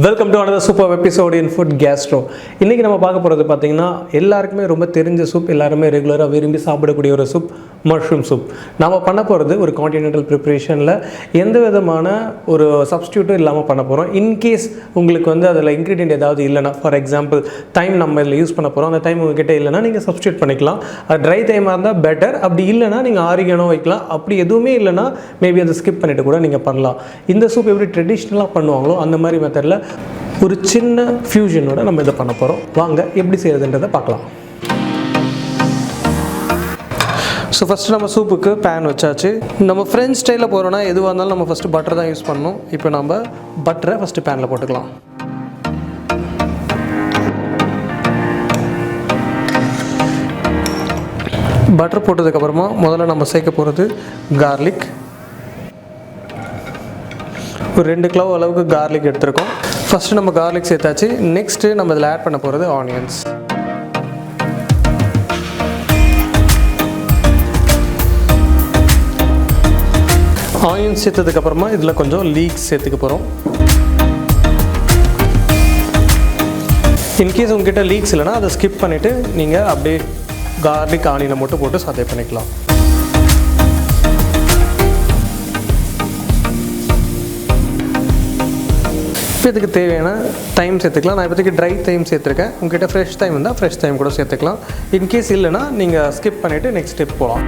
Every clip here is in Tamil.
Welcome to another super episode in food Castro. இன்றைக்கி நம்ம பார்க்க போகிறது பார்த்திங்கன்னா எல்லாருக்குமே ரொம்ப தெரிஞ்ச சூப், எல்லாருமே ரெகுலராக விரும்பி சாப்பிடக்கூடிய ஒரு சூப், மஷ்ரூம் சூப். நம்ம பண்ண போகிறது ஒரு கான்டினென்டல் ப்ரிப்ரேஷனில் எந்த விதமான ஒரு சப்ஸ்டியூட்டும் இல்லாமல் பண்ண போகிறோம். இன்கேஸ் உங்களுக்கு வந்து அதில் இன்க்ரீடியன்ட் ஏதாவது இல்லைனா, ஃபார் எக்ஸாம்பிள் டைம் நம்ம இதில் யூஸ் பண்ண போகிறோம், அந்த டைம் உங்ககிட்ட இல்லைனா நீங்கள் சப்ஸ்டியூட் பண்ணிக்கலாம். அது ட்ரை டைமாக இருந்தால் பெட்டர். அப்படி இல்லைனா நீங்கள் ஆரிகனோ வைக்கலாம். அப்படி எதுவுமே இல்லைனா மேபி அதை ஸ்கிப் பண்ணிவிட்டு கூட நீங்கள் பண்ணலாம். இந்த சூப் எப்படி ட்ரெடிஷ்னலாக பண்ணுவாங்களோ அந்த மாதிரி மெத்தடில் ஒரு சின்ன ஃபியூஷனோட நம்ம இதை பண்ண போகிறோம். வாங்க எப்படி செய்கிறதுன்றதை பார்க்கலாம். ஸோ ஃபஸ்ட்டு நம்ம சூப்புக்கு பேன் வச்சாச்சு. நம்ம ஃப்ரெஞ்ச் ஸ்டைலில் போகிறோன்னா எதுவாக இருந்தாலும் நம்ம ஃபஸ்ட்டு பட்டர் தான் யூஸ் பண்ணணும். இப்போ நம்ம பட்டரை ஃபஸ்ட்டு பேனில் போட்டுக்கலாம். பட்டர் போட்டதுக்கப்புறமா முதல்ல நம்ம சேர்க்க போகிறது கார்லிக். ஒரு 2 கிலோ அளவுக்கு கார்லிக் எடுத்துருக்கோம். ஃபஸ்ட்டு நம்ம கார்லிக் சேர்த்தாச்சு. நெக்ஸ்ட்டு நம்ம இதில் ஆட் பண்ண போகிறது ஆனியன்ஸ். ஆனியன்ஸ் சேர்த்ததுக்கப்புறமா இதில் கொஞ்சம் லீக்ஸ் சேர்த்துக்க போகிறோம். இன்கேஸ் உங்ககிட்ட லீக்ஸ் இல்லைனா அதை ஸ்கிப் பண்ணிவிட்டு நீங்கள் அப்படியே கார்லிக் ஆனியனை மட்டும் போட்டு சாத்தே பண்ணிக்கலாம். இப்போ இதுக்கு தேவையான டைம் சேர்த்துக்கலாம். நான் இப்போதைக்கு ட்ரை டைம் சேர்த்துருக்கேன். உங்கள்கிட்ட ஃப்ரெஷ் டைம் இருந்தால் ஃப்ரெஷ் டைம் கூட சேர்த்துக்கலாம். இன்கேஸ் இல்லைனா நீங்கள் ஸ்கிப் பண்ணிவிட்டு நெக்ஸ்ட் ஸ்டெப் போகலாம்.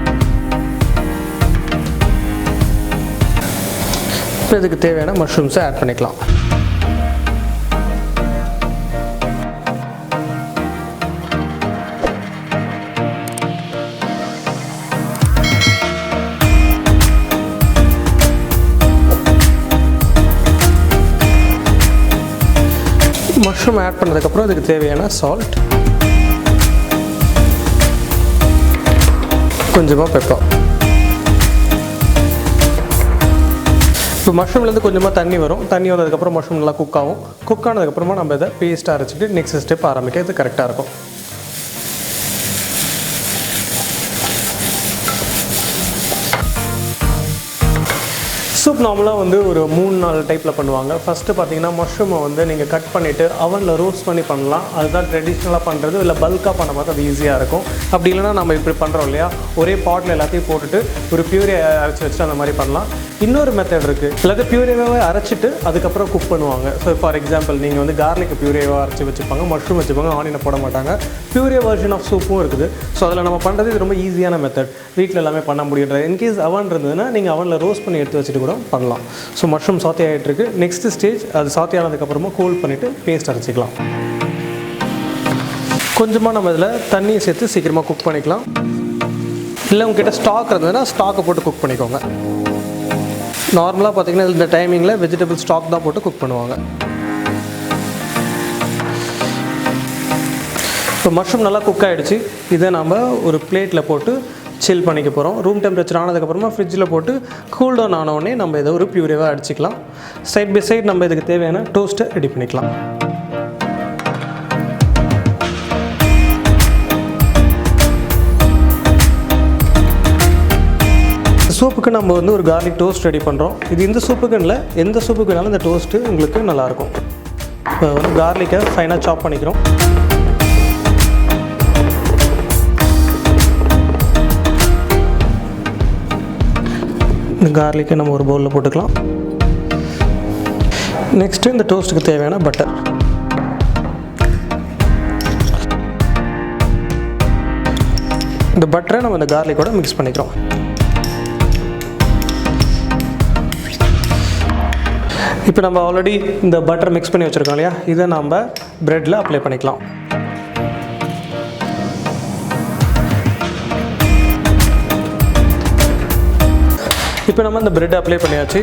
இப்போ இதுக்கு தேவையான மஷ்ரூம்ஸை ஆட் பண்ணிக்கலாம். மஷ்ரூம் ஆட் பண்ணதுக்கப்புறம் இதுக்கு தேவையான சால்ட், கொஞ்சமாக பெப்பர். இப்போ மஷ்ரூம்லேருந்து கொஞ்சமாக தண்ணி வரும். தண்ணி வந்ததுக்கப்புறம் மஷ்ரூம் நல்லா குக் ஆகும். குக் ஆனதுக்கப்புறமா நம்ம இதை பேஸ்ட்டாக அரைச்சிட்டு நெக்ஸ்ட் ஸ்டெப் ஆரம்பிக்க இது கரெக்டாக இருக்கும். சூப் நார்மலாக வந்து ஒரு 3-4 டைப்பில் பண்ணுவாங்க. ஃபஸ்ட்டு பார்த்தீங்கன்னா மஷ்ரூமை வந்து நீங்கள் கட் பண்ணிவிட்டு அவனில் ரோஸ்ட் பண்ணி பண்ணலாம். அதுதான் ட்ரெடிஷ்னலாக பண்ணுறது. இல்லை பல்காக பண்ண பார்த்து அது ஈஸியாக இருக்கும். அப்படி இல்லைனா நம்ம இப்படி பண்ணுறோம் இல்லையா, ஒரே பாட்டில் எல்லாத்தையும் போட்டுட்டு ஒரு பியூரே அரைச்சி வச்சுட்டு அந்த மாதிரி பண்ணலாம். இன்னொரு மெத்தட் இருக்குது. எல்லாத்தையும் பியூரேவாக அரைச்சிட்டு அதுக்கப்புறம் குக் பண்ணுவாங்க. ஸோ ஃபார் எக்ஸாம்பிள் நீங்கள் வந்து கார்லிக் பியூரேவாக அரைச்சி வச்சுப்பாங்க, மஷ்ரூம் வச்சுப்பாங்க, ஆனியனை போட மாட்டாங்க. பியூரே வெர்ஷன் ஆஃப் சூப்பும் இருக்குது. ஸோ அதில் நம்ம பண்ணுறது இது ரொம்ப ஈஸியான மெத்தட். வீட்டில் எல்லாமே பண்ண முடியுன்றது. இன்கேஸ் அவன் இருந்ததுன்னா நீங்கள் அவனில் ரோஸ்ட் பண்ணி எடுத்து வச்சுட்டு கூட பண்ணலாம். ஸோ மஷ்ரூம் சாத்தே ஆகிட்டு இருக்கு. நெக்ஸ்ட் ஸ்டேஜ் அது சாத்தே ஆனதுக்கப்புறமா கூல் பண்ணிவிட்டு பேஸ்ட் அரைச்சிக்கலாம். கொஞ்சமாக நம்ம இதில் தண்ணியை சேர்த்து சீக்கிரமாக குக் பண்ணிக்கலாம். இல்லை உங்ககிட்ட ஸ்டாக் இருந்ததுன்னா ஸ்டாக்கை போட்டு குக் பண்ணிக்கோங்க. நார்மலாக பார்த்திங்கன்னா இந்த டைமிங்கில் வெஜிடபிள் ஸ்டாக் தான் போட்டு குக் பண்ணுவாங்க. இப்போ மஷ்ரூம் நல்லா குக் ஆகிடுச்சு. இதை நம்ம ஒரு பிளேட்டில் போட்டு சில் பண்ணிக்க போகிறோம். ரூம் டெம்பரேச்சர் ஆனதுக்கப்புறமா ஃப்ரிட்ஜில் போட்டு கூல் டவுன் ஆனவுடனே நம்ம இதை ஒரு பியூரேவாக அடிச்சிக்கலாம். சைட் பை சைட் நம்ம இதுக்கு தேவையான டோஸ்ட்டை ரெடி பண்ணிக்கலாம். சூப்புக்கு நம்ம வந்து ஒரு கார்லிக் டோஸ்ட் ரெடி பண்ணுறோம். இது இந்த சூப்புக்கு இல்லை, எந்த சூப்புக்கு வேணாலும் இந்த டோஸ்ட்டு உங்களுக்கு நல்லாயிருக்கும். இப்போ வந்து கார்லிக்கை ஃபைனாக சாப் பண்ணிக்கிறோம். இந்த கார்லிக்கை நம்ம ஒரு பவுலில் போட்டுக்கலாம். நெக்ஸ்ட்டு இந்த டோஸ்ட்டுக்கு தேவையான பட்டர். இந்த பட்டரை நம்ம இந்த கார்லிக்கோட மிக்ஸ் பண்ணிக்கிறோம். இப்போ நம்ம ஆல்ரெடி இந்த பட்டர் மிக்ஸ் பண்ணி வச்சுருக்கோம் இல்லையா, இதை நம்ம ப்ரெட்டில் அப்ளை பண்ணிக்கலாம். இப்போ நம்ம இந்த ப்ரெட் அப்ளை பண்ணியாச்சு.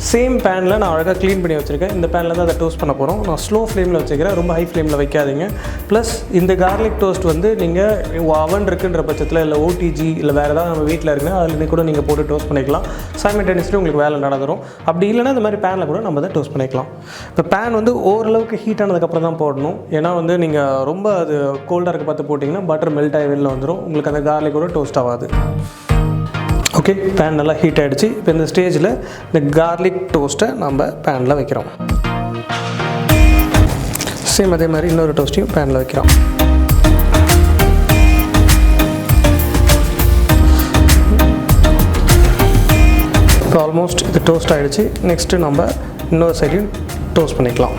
சேம் பேனில் நான் அழகாக க்ளீன் பண்ணி வச்சுருக்கேன். இந்த பேனில் தான் அதை டோஸ்ட் பண்ண போகிறோம். நான் ஸ்லோ ஃப்ளேமில் வச்சுக்கிறேன், ரொம்ப ஹை ஃப்ளேமில் வைக்காதீங்க. ப்ளஸ் இந்த கார்லிக் டோஸ்ட் வந்து நீங்கள் அவன் இருக்குன்ற பட்சத்தில், இல்லை ஓடிஜி இல்லை வேறு ஏதாவது நம்ம வீட்டில் இருக்குன்னா அதில் கூட நீங்கள் போட்டு டோஸ்ட் பண்ணிக்கலாம். சைமல்டேனியஸ்லி உங்களுக்கு வேலை நடந்துடும். அப்படி இல்லைனா இந்த மாதிரி பேனில் கூட நம்ம அதை டோஸ்ட் பண்ணிக்கலாம். இப்போ பேன் வந்து ஓரளவுக்கு ஹீட் ஆனதுக்கப்புறம் தான் போடணும். ஏன்னா வந்து நீங்கள் ரொம்ப அது கோல்டாக இருக்க பார்த்து போட்டிங்கன்னா பட்டர் மெல்ட் ஆகி வெளில வந்துடும். உங்களுக்கு அந்த கார்லிக் கூட டோஸ்ட் ஆகாது. ஓகே, பேன் நல்லா ஹீட் ஆகிடுச்சு. இப்போ இந்த ஸ்டேஜில் இந்த கார்லிக் டோஸ்ட்டை நம்ம பேனில் வைக்கிறோம். சேம் அதே மாதிரி இன்னொரு டோஸ்ட்டையும் பேனில் வைக்கிறோம். இப்போ ஆல்மோஸ்ட் இது டோஸ்ட் ஆகிடுச்சு. நெக்ஸ்ட்டு நம்ம இன்னொரு சைடையும் டோஸ்ட் பண்ணிக்கலாம்.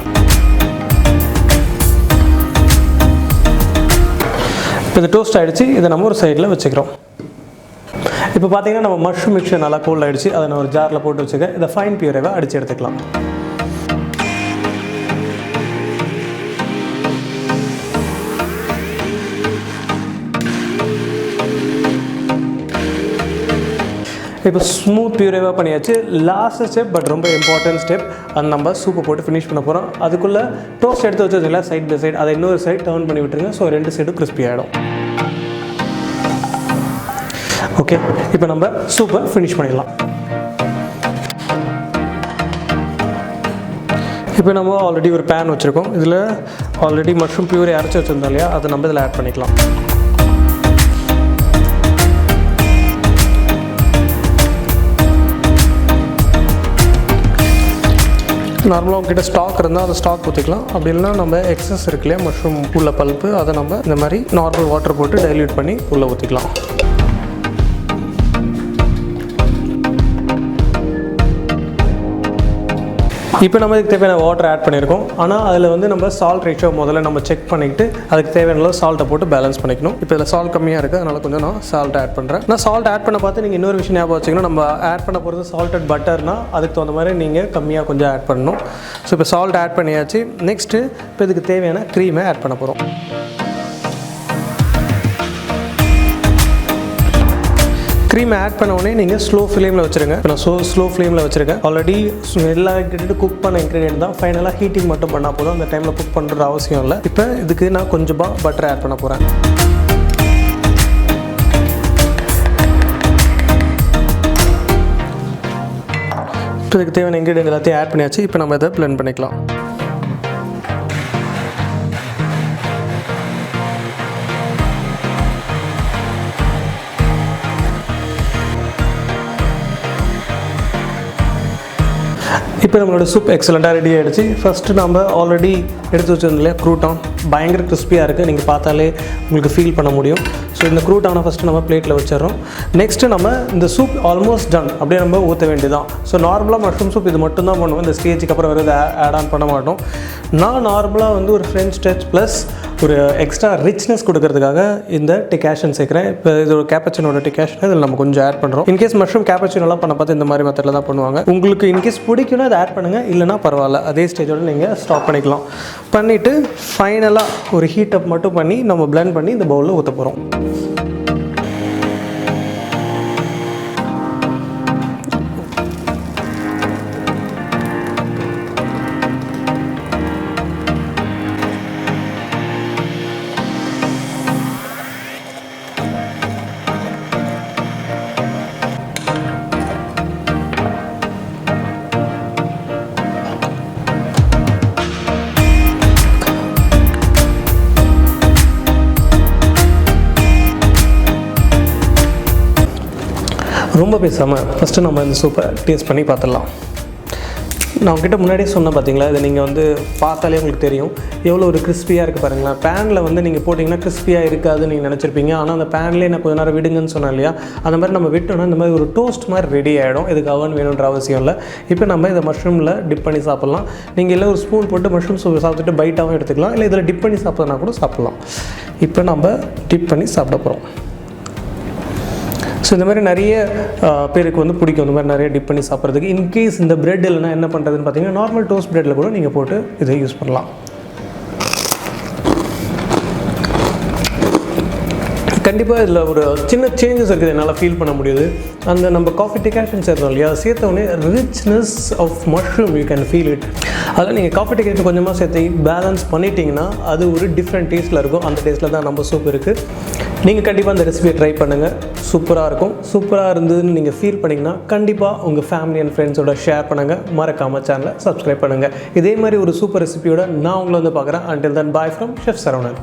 இப்போ இது டோஸ்ட் ஆகிடுச்சு. இதை நம்ம ஒரு சைடில் வச்சுக்கிறோம். இப்போ பார்த்தீங்கன்னா நம்ம மஷ்ரூம் மிக்சர் நல்லா கோல்ட் ஆகிடுச்சு. அதை நான் ஒரு ஜாரில் போட்டு வச்சுக்கேன். இதை ஃபைன் பியூரேவாக அடித்து எடுத்துக்கலாம். இப்போ ஸ்மூத் பியூரேவாக பண்ணியாச்சு. லாஸ்ட் ஸ்டெப் பட் ரொம்ப இம்பார்ட்டன்ட் ஸ்டெப், அது நம்ம சூப்பை போட்டு ஃபினிஷ் பண்ண போகிறோம். அதுக்குள்ளே டோஸ்ட் எடுத்து வச்சதுங்களா சைட் பை சைட், அதை இன்னொரு சைட் டர்ன் பண்ணி விட்டுருங்க. ஸோ 2 சைடும் கிறிஸ்பி ஆகிடும். ஓகே, இப்போ நம்ம சூப்பை ஃபினிஷ் பண்ணிடலாம். இப்போ நம்ம ஆல்ரெடி ஒரு பேன் வச்சுருக்கோம். இதில் ஆல்ரெடி மஷ்ரூம் பியூரே அரைச்சி வச்சுருந்தோம் இல்லையா, அதை நம்ம இதில் ஆட் பண்ணிக்கலாம். நார்மலாக உங்ககிட்ட ஸ்டாக் இருந்தால் அதை ஸ்டாக் ஊற்றிக்கலாம். அப்படி இல்லைனா நம்ம எக்ஸஸ் இருக்கு இல்லையா மஷ்ரூம் உள்ள பல்ப்பு, அதை நம்ம இந்த மாதிரி நார்மல் வாட்டர் போட்டு டைல்யூட் பண்ணி உள்ளே ஊற்றிக்கலாம். இப்போ நம்ம இதுக்கு தேவையான வாட்டர் ஆட் பண்ணியிருக்கோம். ஆனால் அதில் வந்து நம்ம சால்ட் ரேஷியோ முதல்ல நம்ம செக் பண்ணிவிட்டு அதுக்கு தேவையான சால்ட்டை போட்டு பேலன்ஸ் பண்ணிக்கணும். இப்போ இதில் சால்ட் கம்மியாக இருக்குது, அதனால் கொஞ்சம் நான் சால்ட் ஆட் பண்ணுறேன். நான் சால்ட் ஆட் பண்ண பார்த்து நீங்கள் இன்னொரு விஷயம் ஞாபகம் வச்சிங்கன்னா, நம்ம ஆட் பண்ண போகிறது சால்ட்டட் பட்டர்னா அதுக்கு தகுந்த மாதிரி நீங்கள் கம்மியாக கொஞ்சம் ஆட் பண்ணணும். ஸோ இப்போ சால்ட் ஆட் பண்ணியாச்சு. நெக்ஸ்ட்டு இப்போ இதுக்கு தேவையான க்ரீமை ஆட் பண்ண போகிறோம். க்ரீம் ஆட் பண்ண உடனே நீங்கள் ஸ்லோ ஃப்ளேமில் வச்சுருங்க. இப்போ நான் ஸ்லோ ஃப்ளேமில் வச்சுருக்கேன். ஆல்ரெடி எல்லா இன்க்ரீடியன்ட் குக் பண்ண இன்க்ரீடியன்ட் தான். ஃபைனலாக ஹீட்டிங் மட்டும் பண்ணால் போதும். அந்த டைமில் குக் பண்ணுறது அவசியம் இல்லை. இப்போ இதுக்கு நான் கொஞ்சமாக பட்டர் ஆட் பண்ண போகிறேன். இப்போ இதுக்கு தேவையான இன்க்ரீடியன்ட் எல்லாத்தையும் ஆட் பண்ணியாச்சு. இப்போ நம்ம இதை பிளெண்ட் பண்ணிக்கலாம். இப்போ நம்மளோட சூப் எக்ஸலண்ட்டாக ரெடி ஆகிடுச்சு. ஃபஸ்ட்டு நம்ம ஆல்ரெடி எடுத்து வச்சுருந்தோம் இல்லையா க்ரூட்டான், பயங்கர கிறிஸ்பியாக இருக்குது. நீங்கள் பார்த்தாலே உங்களுக்கு ஃபீல் பண்ண முடியும். ஸோ இந்த க்ரூட்டானை ஃபஸ்ட்டு நம்ம பிளேட்டில் வச்சிடறோம். நெக்ஸ்ட்டு நம்ம இந்த சூப் ஆல்மோஸ்ட் டன் அப்படியே நம்ம ஊற்ற வேண்டியதான். ஸோ நார்மலாக மஷ்ரூம் சூப் இது மட்டும் தான் பண்ணுவோம். இந்த ஸ்டேஜுக்கு அப்புறம் வேறு ஆட் ஆன் பண்ண மாட்டோம். நான் நார்மலாக வந்து ஒரு ஃப்ரெஞ்ச் டச் ப்ளஸ் ஒரு எக்ஸ்ட்ரா ரிச்னஸ் கொடுக்கறதுக்காக இந்த டிகாஷன் சேர்க்குறேன். இப்போ இது ஒரு கேப்பச்சினோட டிகாஷன், இதில் நம்ம கொஞ்சம் ஆட் பண்ணுறோம். இன்கேஸ் மஷ்ரூம் கேப்பச்சினோலாம் பண்ண பார்த்து இந்த மாதிரி மெத்தடில் தான் பண்ணுவாங்க. உங்களுக்கு இன்கேஸ் பிடிக்குன்னா அதை ஆட் பண்ணுங்கள், இல்லைனா பரவாயில்ல. அதே ஸ்டேஜோடு நீங்கள் ஸ்டாப் பண்ணிக்கலாம். பண்ணிவிட்டு ஃபைனலாக ஒரு ஹீட் அப் மட்டும் பண்ணி நம்ம பிளெண்ட் பண்ணி இந்த பவுலில் ஊற்ற போகிறோம். ரொம்ப பேசாமல் ஃபஸ்ட்டு நம்ம இந்த சூப்பை டேஸ்ட் பண்ணி பார்த்துடலாம். நான் உங்ககிட்ட முன்னாடியே சொன்னேன் பார்த்தீங்களா, இதை நீங்கள் வந்து பார்த்தாலே உங்களுக்கு தெரியும் எவ்வளோ ஒரு கிறிஸ்பியாக இருக்குது பாருங்களேன். பேனில் வந்து நீங்கள் போட்டிங்கன்னா கிறிஸ்பியாக இருக்காதுன்னு நீங்கள் நினச்சிருப்பீங்க. ஆனால் அந்த பேன்லேயே நான் கொஞ்ச நேரம் விடுங்கன்னு சொன்னேன் இல்லையா, அந்த மாதிரி நம்ம விட்டோன்னா இந்த மாதிரி ஒரு டோஸ்ட் மாதிரி ரெடி ஆகிடும். இதுக்கு அவன் வேணுன்ற அவசியம் இல்லை. இப்போ நம்ம இதை மஷ்ரூமில் டிப் பண்ணி சாப்பிட்லாம். நீங்கள் இல்லை ஒரு ஸ்பூன் போட்டு மஷ்ரூம் சூப் சாப்பிட்டுட்டு பைட்டாகவும் எடுத்துக்கலாம், இல்லை இதில் டிப் பண்ணி சாப்பிட்றதுனா கூட சாப்பிட்லாம். இப்போ நம்ம டிப் பண்ணி சாப்பிட போகிறோம். ஸோ இந்த மாதிரி நிறைய பேருக்கு வந்து பிடிக்கும் இந்த மாதிரி நிறைய டிப் பண்ணி சாப்பிட்றதுக்கு. இன்கேஸ் இந்த பிரெட் இல்லைனா என்ன பண்ணுறதுன்னு பார்த்தீங்கன்னா, நார்மல் டோஸ்ட் பிரெட்டில் கூட நீங்கள் போட்டு இதை யூஸ் பண்ணலாம். கண்டிப்பாக இதில் ஒரு சின்ன சேஞ்சஸ் இருக்குது, என்னால் ஃபீல் பண்ண முடியுது. அந்த நம்ம காஃபி டிகாஷன் சேர்த்தோம் இல்லையா, சேர்த்தோடனே richness of mushroom you can feel it. அதில் நீங்கள் காஃபி டிகாஷன் கொஞ்சமாக சேர்த்து பேலன்ஸ் பண்ணிட்டீங்கன்னா அது ஒரு டிஃப்ரெண்ட் டேஸ்ட்டில் இருக்கும். அந்த டேஸ்ட்டில் தான் நம்ம சூப் இருக்குது. நீங்கள் கண்டிப்பாக அந்த ரெசிபியை ட்ரை பண்ணுங்கள், சூப்பராக இருக்கும். சூப்பராக இருந்ததுன்னு நீங்கள் ஃபீல் பண்ணிங்கன்னா கண்டிப்பாக உங்கள் ஃபேமிலி அண்ட் ஃப்ரெண்ட்ஸோட ஷேர் பண்ணுங்கள். மறக்காமல் சேனலை சப்ஸ்கிரைப் பண்ணுங்கள். இதே மாதிரி ஒரு சூப்பர் ரெசிபியோட நான் உங்களை வந்து பார்க்குறேன். Until then, bye from Chef Saravanan.